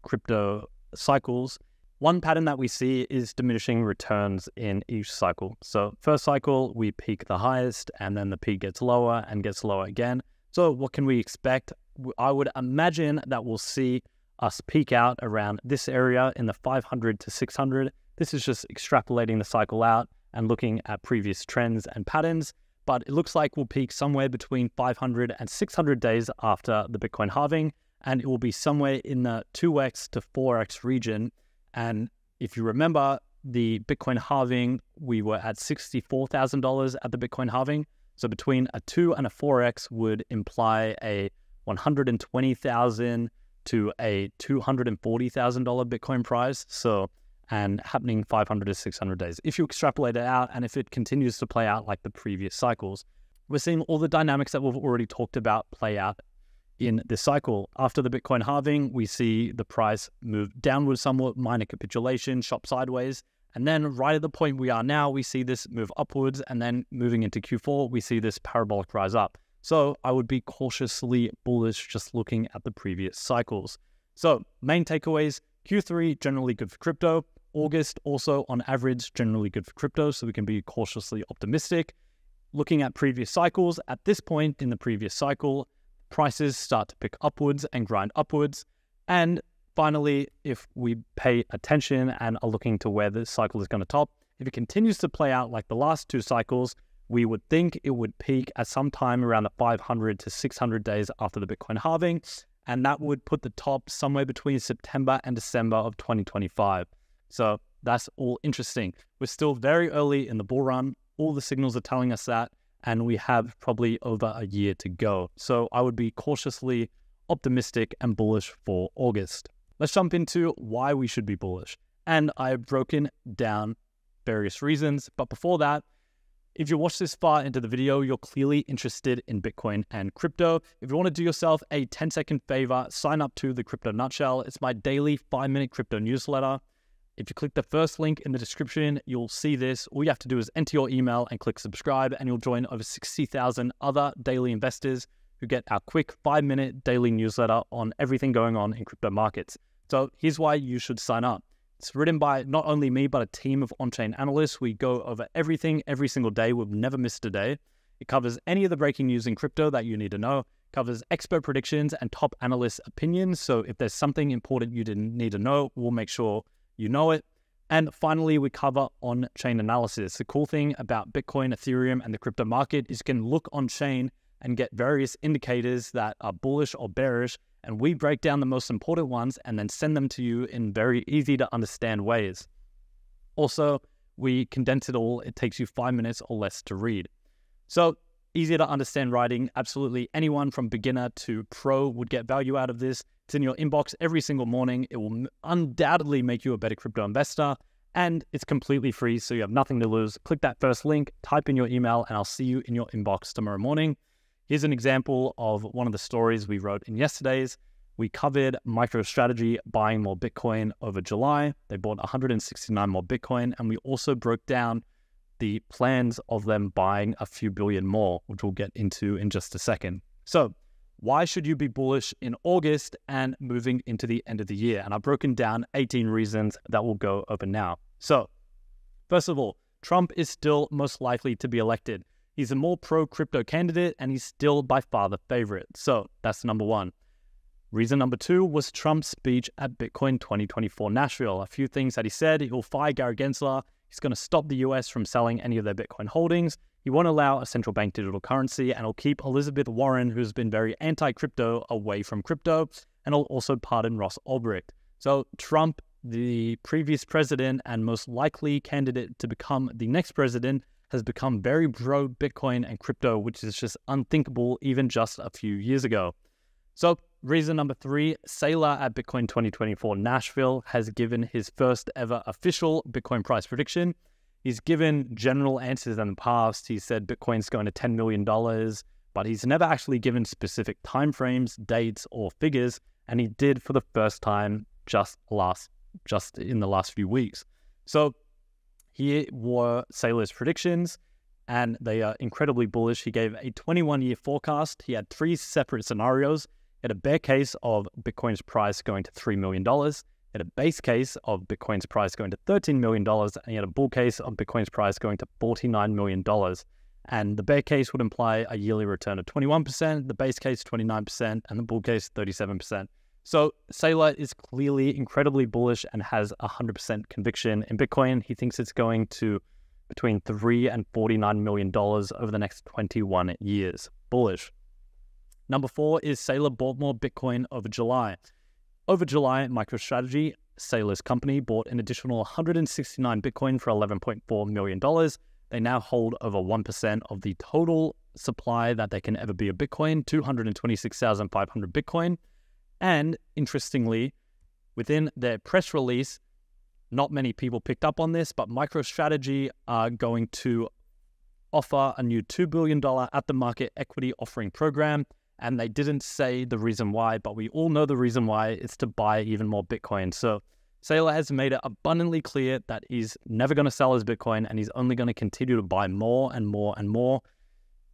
Speaker 1: crypto cycles. One pattern that we see is diminishing returns in each cycle. So first cycle, we peak the highest, and then the peak gets lower and gets lower again. So what can we expect? I would imagine that we'll see us peak out around this area in the 500 to 600. This is just extrapolating the cycle out and looking at previous trends and patterns. But it looks like we'll peak somewhere between 500 and 600 days after the Bitcoin halving, and it will be somewhere in the 2x to 4x region. And if you remember the Bitcoin halving, we were at $64,000 at the Bitcoin halving. So between a 2 and a 4x would imply a $120,000 to a $240,000 Bitcoin price. So, and happening 500 to 600 days. If you extrapolate it out, and if it continues to play out like the previous cycles, we're seeing all the dynamics that we've already talked about play out in this cycle. After the Bitcoin halving, we see the price move downward somewhat, minor capitulation, shop sideways. And then right at the point we are now, we see this move upwards, and then moving into Q4, we see this parabolic rise up. So I would be cautiously bullish just looking at the previous cycles. So main takeaways, Q3 generally good for crypto. August also on average generally good for crypto, so we can be cautiously optimistic. Looking at previous cycles, at this point in the previous cycle, prices start to pick upwards and grind upwards. And finally, if we pay attention and are looking to where the cycle is going to top, if it continues to play out like the last 2 cycles, we would think it would peak at some time around the 500 to 600 days after the Bitcoin halving, and that would put the top somewhere between September and December of 2025. So that's all interesting. We're still very early in the bull run. All the signals are telling us that, and we have probably over a year to go. So I would be cautiously optimistic and bullish for August. Let's jump into why we should be bullish. And I've broken down various reasons. But before that, if you watch this far into the video, you're clearly interested in Bitcoin and crypto. If you want to do yourself a 10-second favor, sign up to the Crypto Nutshell. It's my daily 5-minute crypto newsletter. If you click the first link in the description, you'll see this. All you have to do is enter your email and click subscribe, and you'll join over 60,000 other daily investors who get our quick 5-minute daily newsletter on everything going on in crypto markets. So here's why you should sign up. It's written by not only me, but a team of on-chain analysts. We go over everything every single day. We've never missed a day. It covers any of the breaking news in crypto that you need to know, covers expert predictions and top analyst opinions. So if there's something important you didn't need to know, we'll make sure you know it. And finally, we cover on-chain analysis. The cool thing about Bitcoin, Ethereum, and the crypto market is you can look on-chain and get various indicators that are bullish or bearish, and we break down the most important ones and then send them to you in very easy to understand ways. Also, we condense it all. It takes you 5 minutes or less to read. So easy to understand writing. Absolutely anyone from beginner to pro would get value out of this. It's in your inbox every single morning. It will undoubtedly make you a better crypto investor, and it's completely free, so you have nothing to lose. Click that first link, type in your email, and I'll see you in your inbox tomorrow morning. Here's an example of one of the stories we wrote in yesterday's. We covered MicroStrategy buying more Bitcoin over July. They bought 169 more Bitcoin, and we also broke down the plans of them buying a few billion more, which we'll get into in just a second. So why should you be bullish in August and moving into the end of the year? And I've broken down 18 reasons that we'll go over now. So first of all, Trump is still most likely to be elected. He's a more pro-crypto candidate, and he's still by far the favorite. So that's number one. Reason number two was Trump's speech at Bitcoin 2024 Nashville. A few things that he said: he'll fire Gary Gensler. He's going to stop the US from selling any of their Bitcoin holdings. He won't allow a central bank digital currency, and he'll keep Elizabeth Warren, who's been very anti-crypto, away from crypto, and he'll also pardon Ross Ulbricht. So Trump, the previous president and most likely candidate to become the next president, has become very pro-Bitcoin and crypto, which is just unthinkable even just a few years ago. So reason number three, Saylor at Bitcoin 2024 Nashville has given his first ever official Bitcoin price prediction. He's given general answers in the past. He said Bitcoin's going to $10 million, but he's never actually given specific timeframes, dates, or figures, and he did for the first time just in the last few weeks. So here were Saylor's predictions, and they are incredibly bullish. He gave a 21-year forecast. He had three separate scenarios. He had a bear case of Bitcoin's price going to $3 million. He had a base case of Bitcoin's price going to $13 million. And he had a bull case of Bitcoin's price going to $49 million. And the bear case would imply a yearly return of 21%, the base case 29%, and the bull case 37%. So Saylor is clearly incredibly bullish and has 100% conviction in Bitcoin. He thinks it's going to between $3 and $49 million over the next 21 years. Bullish. Number four is Saylor bought more Bitcoin over July. Over July, MicroStrategy, Saylor's company, bought an additional 169 Bitcoin for $11.4 million. They now hold over 1% of the total supply that they can ever be of Bitcoin, 226,500 Bitcoin. And interestingly, within their press release, not many people picked up on this, but MicroStrategy are going to offer a new $2 billion at-the-market equity offering program. And they didn't say the reason why, but we all know the reason why. It's to buy even more Bitcoin. So Saylor has made it abundantly clear that he's never going to sell his Bitcoin, and he's only going to continue to buy more and more and more.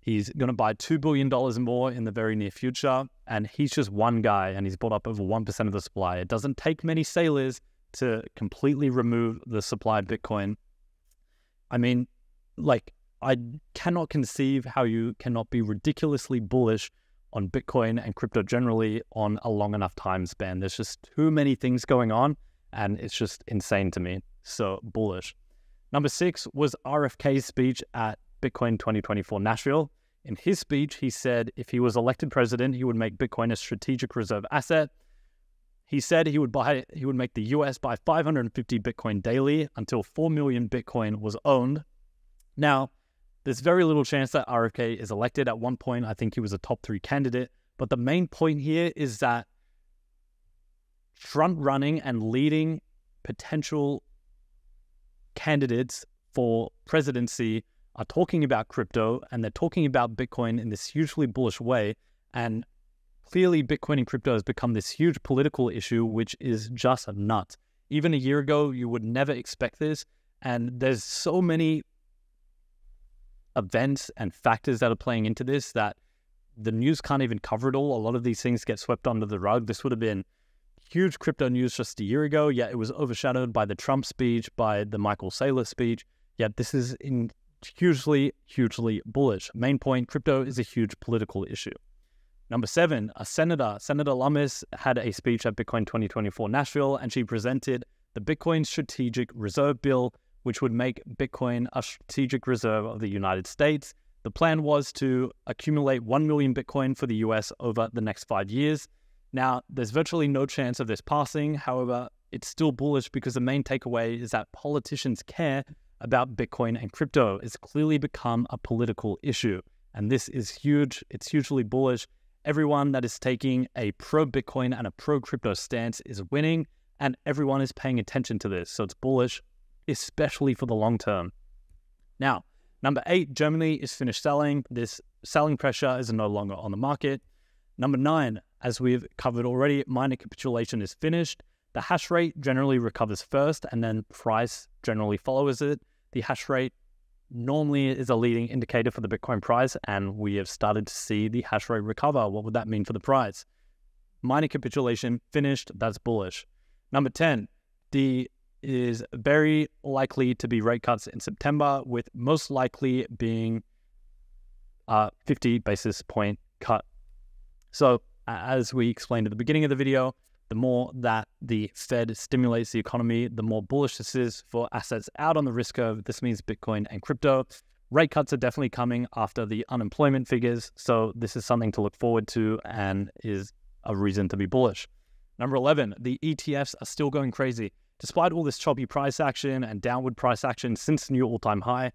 Speaker 1: He's going to buy $2 billion more in the very near future, and he's just one guy, and he's bought up over 1% of the supply. It doesn't take many Saylors to completely remove the supply of Bitcoin. I mean, I cannot conceive how you cannot be ridiculously bullish on Bitcoin and crypto generally on a long enough time span. There's just too many things going on, and it's just insane to me. So bullish. Number six was RFK's speech at Bitcoin 2024 Nashville. In his speech, he said if he was elected president, he would make Bitcoin a strategic reserve asset. He said he would make the US buy 550 Bitcoin daily until 4 million Bitcoin was owned. Now, there's very little chance that RFK is elected. At one point, I think he was a top 3 candidate. But the main point here is that front-running and leading potential candidates for presidency are talking about crypto, and they're talking about Bitcoin in this hugely bullish way. And clearly, Bitcoin and crypto has become this huge political issue, which is just nuts. Even a year ago, you would never expect this. And there's so many events and factors that are playing into this that the news can't even cover it all. A lot of these things get swept under the rug. This would have been huge crypto news just a year ago, yet it was overshadowed by the Trump speech, by the Michael Saylor speech. Yet this is hugely bullish. Main point, crypto is a huge political issue. Number seven, Senator Lummis, had a speech at Bitcoin 2024 Nashville, and she presented the Bitcoin Strategic Reserve Bill, which would make Bitcoin a strategic reserve of the United States. The plan was to accumulate 1 million Bitcoin for the US over the next 5 years. Now, there's virtually no chance of this passing. However, it's still bullish because the main takeaway is that politicians care about Bitcoin and crypto. It's clearly become a political issue. And this is huge. It's hugely bullish. Everyone that is taking a pro-Bitcoin and a pro-crypto stance is winning, and everyone is paying attention to this. So it's bullish, especially for the long term. Now, number 8, Germany is finished selling. This selling pressure is no longer on the market. Number 9, as we've covered already, miner capitulation is finished. The hash rate generally recovers first, and then price generally follows it. The hash rate normally is a leading indicator for the Bitcoin price, and we have started to see the hash rate recover. What would that mean for the price? Miner capitulation finished, that's bullish. Number 10, is very likely to be rate cuts in September, with most likely being 50 basis point cut. So as we explained at the beginning of the video, the more that the Fed stimulates the economy, the more bullish this is for assets out on the risk curve. This means Bitcoin and crypto. Rate cuts are definitely coming after the unemployment figures. So this is something to look forward to and is a reason to be bullish. Number 11, the ETFs are still going crazy. Despite all this choppy price action and downward price action since the new all-time high,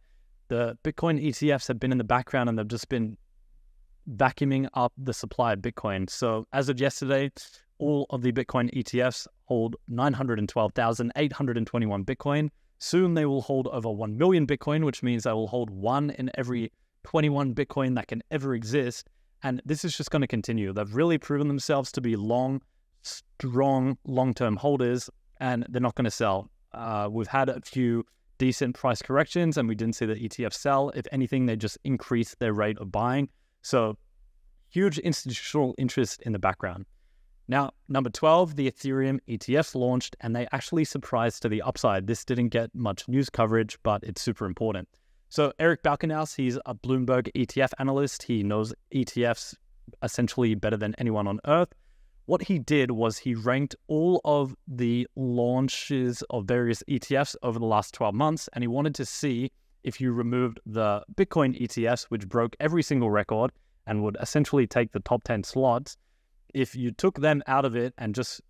Speaker 1: the Bitcoin ETFs have been in the background and they've just been vacuuming up the supply of Bitcoin. So as of yesterday, all of the Bitcoin ETFs hold 912,821 Bitcoin. Soon they will hold over 1 million Bitcoin, which means they will hold 1 in every 21 Bitcoin that can ever exist. And this is just going to continue. They've really proven themselves to be strong, long-term holders, and they're not going to sell. We've had a few decent price corrections, and we didn't see the ETF sell. If anything, they just increased their rate of buying. So huge institutional interest in the background. Now, number 12, the Ethereum ETFs launched, and they actually surprised to the upside. This didn't get much news coverage, but it's super important. So Eric Balkenhaus, he's a Bloomberg ETF analyst. He knows ETFs essentially better than anyone on earth. What he did was he ranked all of the launches of various ETFs over the last 12 months, and he wanted to see if you removed the Bitcoin ETFs, which broke every single record and would essentially take the top 10 slots. If you took them out of it and just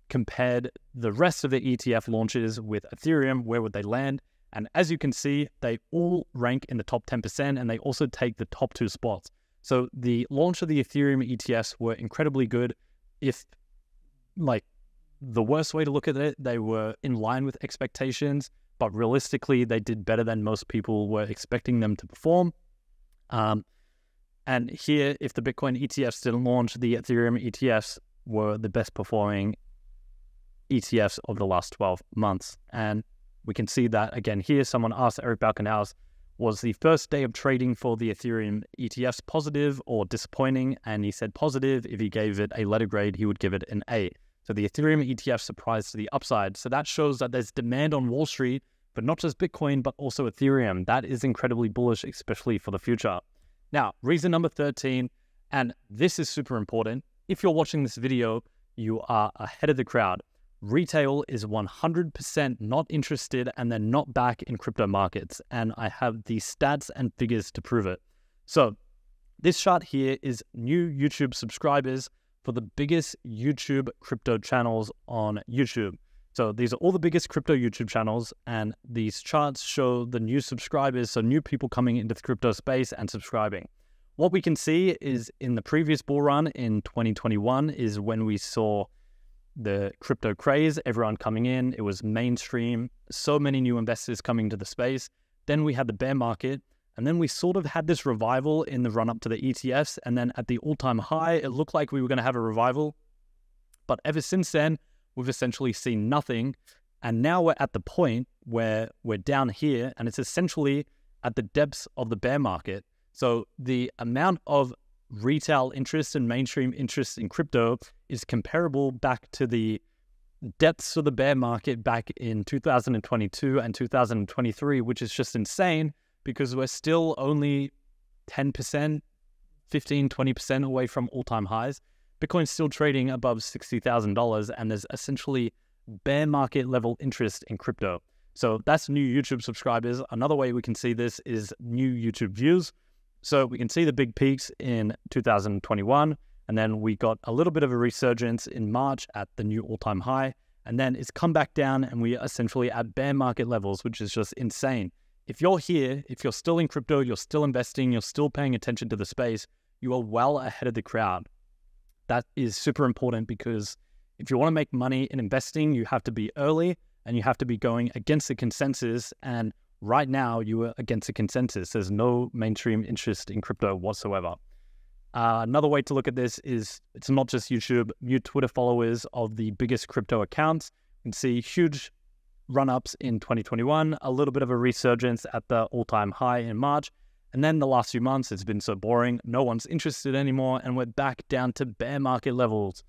Speaker 1: compared the rest of the ETF launches with Ethereum, where would they land? And as you can see, they all rank in the top 10%, and they also take the top 2 spots. So the launch of the Ethereum ETFs were incredibly good. If, like, the worst way to look at it, they were in line with expectations, but realistically, they did better than most people were expecting them to perform. And here, if the Bitcoin ETFs didn't launch, the Ethereum ETFs were the best performing ETFs of the last 12 months. And we can see that again here. Someone asked Eric Balkenhaus, was the first day of trading for the Ethereum ETFs positive or disappointing? And he said positive. If he gave it a letter grade, he would give it an A. So the Ethereum ETF surprised to the upside. So that shows that there's demand on Wall Street, but not just Bitcoin, but also Ethereum. That is incredibly bullish, especially for the future. Now, reason number 13, and this is super important. If you're watching this video, you are ahead of the crowd. Retail is 100% not interested, and they're not back in crypto markets. And I have the stats and figures to prove it. So this chart here is new YouTube subscribers for the biggest YouTube crypto channels on YouTube. So these are all the biggest crypto YouTube channels, and these charts show the new subscribers, so new people coming into the crypto space and subscribing. What we can see is in the previous bull run in 2021 is when we saw the crypto craze, everyone coming in, it was mainstream, so many new investors coming to the space. Then we had the bear market, and then we sort of had this revival in the run up to the ETFs, and then at the all-time high, it looked like we were going to have a revival. But ever since then, we've essentially seen nothing, and now we're at the point where we're down here, and it's essentially at the depths of the bear market. So the amount of retail interest and mainstream interest in crypto is comparable back to the depths of the bear market back in 2022 and 2023, which is just insane because we're still only 10%, 15, 20% away from all-time highs. Bitcoin's still trading above $60,000, and there's essentially bear market level interest in crypto. So that's new YouTube subscribers. Another way we can see this is new YouTube views. So we can see the big peaks in 2021, and then we got a little bit of a resurgence in March at the new all-time high, and then it's come back down, and we are essentially at bear market levels, which is just insane. If you're here, if you're still in crypto, you're still investing, you're still paying attention to the space, you are well ahead of the crowd. That is super important because if you want to make money in investing, you have to be early and you have to be going against the consensus. And right now you are against the consensus. There's no mainstream interest in crypto whatsoever. Another way to look at this is it's not just YouTube. New Twitter followers of the biggest crypto accounts can see huge run-ups in 2021, a little bit of a resurgence at the all-time high in March. And then the last few months, it's been so boring. No one's interested anymore. And we're back down to bear market levels.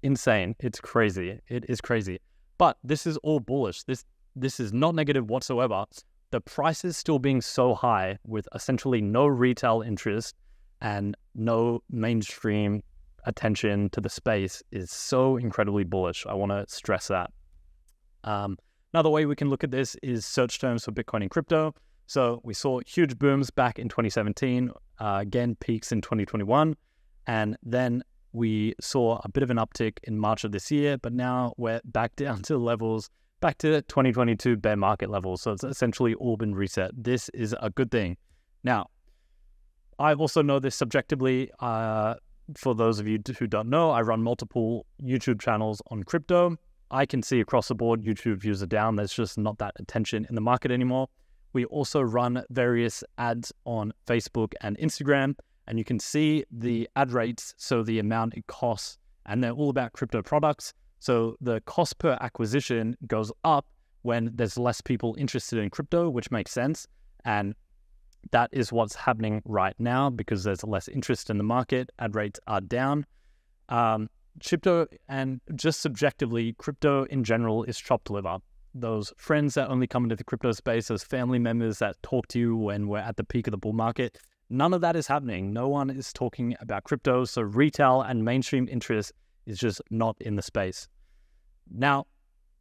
Speaker 1: Insane. It's crazy. It is crazy. But this is all bullish. This is not negative whatsoever. The price is still being so high with essentially no retail interest and no mainstream attention to the space is so incredibly bullish. I want to stress that. Another way we can look at this is search terms for Bitcoin and crypto. So we saw huge booms back in 2017, again, peaks in 2021. And then we saw a bit of an uptick in March of this year, but now we're back down to levels, back to 2022 bear market levels. So it's essentially all been reset. This is a good thing. Now, I also know this subjectively. For those of you who don't know, I run multiple YouTube channels on crypto. I can see across the board YouTube views are down. There's just not that attention in the market anymore. We also run various ads on Facebook and Instagram, and you can see the ad rates, so the amount it costs, and they're all about crypto products. So the cost per acquisition goes up when there's less people interested in crypto, which makes sense. And that is what's happening right now because there's less interest in the market. Ad rates are down. Crypto, and just subjectively, crypto in general is chopped liver. Those friends that only come into the crypto space, those family members that talk to you when we're at the peak of the bull market, none of that is happening. No one is talking about crypto, so retail and mainstream interest is just not in the space. Now,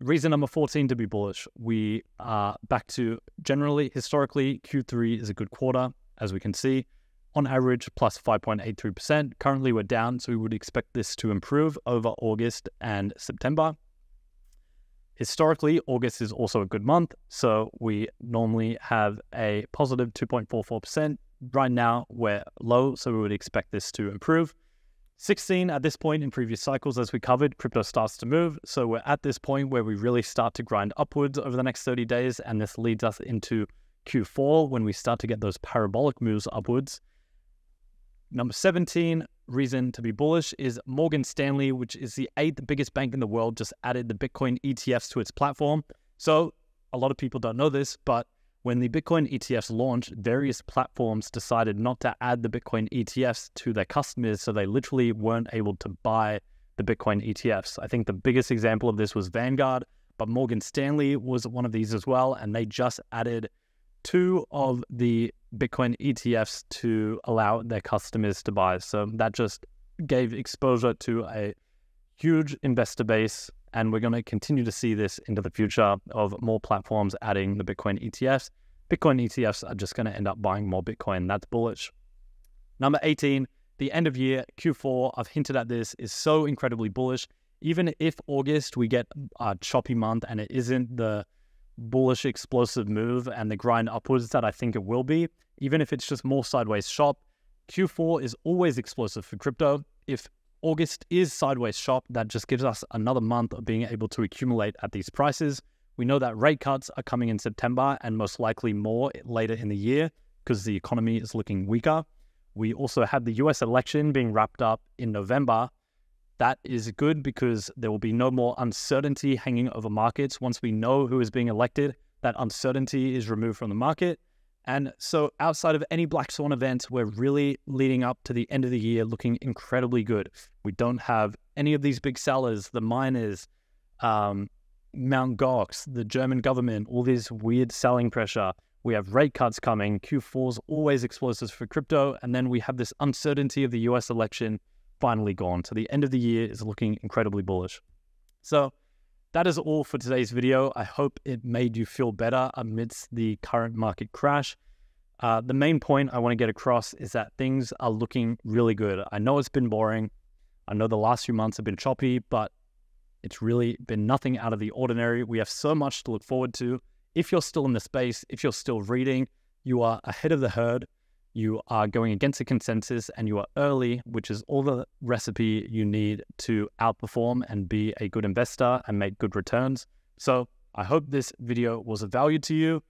Speaker 1: reason number 14 to be bullish. We are back to generally, historically, Q3 is a good quarter, as we can see. On average, plus 5.83%. Currently, we're down, so we would expect this to improve over August and September. Historically, August is also a good month, so we normally have a positive 2.44%. Right now, we're low, so we would expect this to improve. 16 at this point in previous cycles, as we covered, crypto starts to move. So we're at this point where we really start to grind upwards over the next 30 days, and this leads us into Q4 when we start to get those parabolic moves upwards. Number 17 reason to be bullish is Morgan Stanley, which is the 8th biggest bank in the world, just added the Bitcoin ETFs to its platform. So a lot of people don't know this, but when the Bitcoin ETFs launched, various platforms decided not to add the Bitcoin ETFs to their customers, so they literally weren't able to buy the Bitcoin ETFs. I think the biggest example of this was Vanguard, but Morgan Stanley was one of these as well, and they just added 2 of the Bitcoin ETFs to allow their customers to buy. So that just gave exposure to a huge investor base, and we're going to continue to see this into the future of more platforms adding the Bitcoin ETFs. Bitcoin ETFs are just going to end up buying more Bitcoin. That's bullish. Number 18, the end of year, Q4, I've hinted at this, is so incredibly bullish. Even if August we get a choppy month and it isn't the bullish explosive move and the grind upwards that I think it will be, even if it's just more sideways shop, Q4 is always explosive for crypto. If August is sideways shop, that just gives us another month of being able to accumulate at these prices. We know that rate cuts are coming in September and most likely more later in the year because the economy is looking weaker. We also have the US election being wrapped up in November. That is good because there will be no more uncertainty hanging over markets. Once we know who is being elected, that uncertainty is removed from the market. And so outside of any black swan events, we're really leading up to the end of the year looking incredibly good. We don't have any of these big sellers, the miners, Mt. Gox, the German government, all this weird selling pressure. We have rate cuts coming. Q4's always explosive for crypto. And then we have this uncertainty of the US election finally gone. So the end of the year is looking incredibly bullish. So that is all for today's video. I hope it made you feel better amidst the current market crash. The main point I want to get across is that things are looking really good. I know it's been boring. I know the last few months have been choppy, but it's really been nothing out of the ordinary. We have so much to look forward to. If you're still in the space, if you're still reading, you are ahead of the herd. You are going against the consensus and you are early, which is all the recipe you need to outperform and be a good investor and make good returns. So I hope this video was of value to you.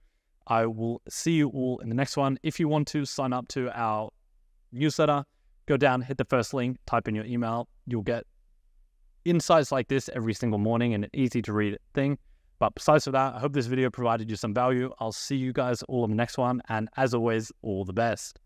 Speaker 1: I will see you all in the next one. If you want to sign up to our newsletter, go down, hit the first link, type in your email. You'll get insights like this every single morning and an easy to read thing. But besides for that, I hope this video provided you some value. I'll see you guys all in the next one. And as always, all the best.